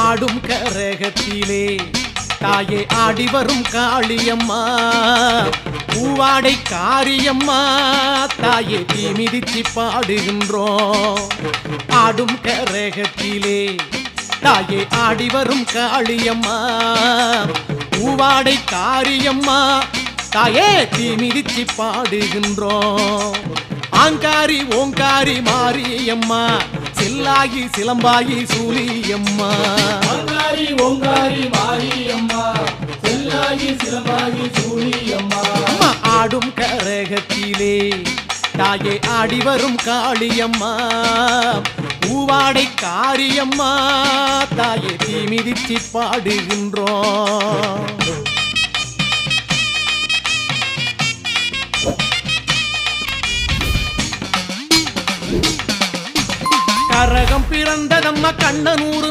ஆடும் கரகத்திலே தாயே ஆடி வரும் காளியம்மா பூவாடை காரியம்மா தாயே தீ மிதிச்சு பாடுகின்றோம் ஆடும் கரகத்திலே தாயே ஆடி வரும் காளியம்மா பூவாடை காரியம்மா தாயே தீ மிதிச்சு பாடுகின்றோம் ஆங்காரி ஓங்காரி மாரியம்மா சில்லாகி சிலம்பாயி சூலியம்மா ஆங்காரி ஓங்காரி மாரியம்மா சில்லாகி சிலம்பாயி சூலியம்மா ஆடும் கரகத்திலே தாயே ஆடி வரும் காளியம்மா பூவாடை காரியம்மா தாயே தீ மிதிச்சு பாடுகின்றோம் கரகம் பிறந்ததம்மா கண்ணனூர்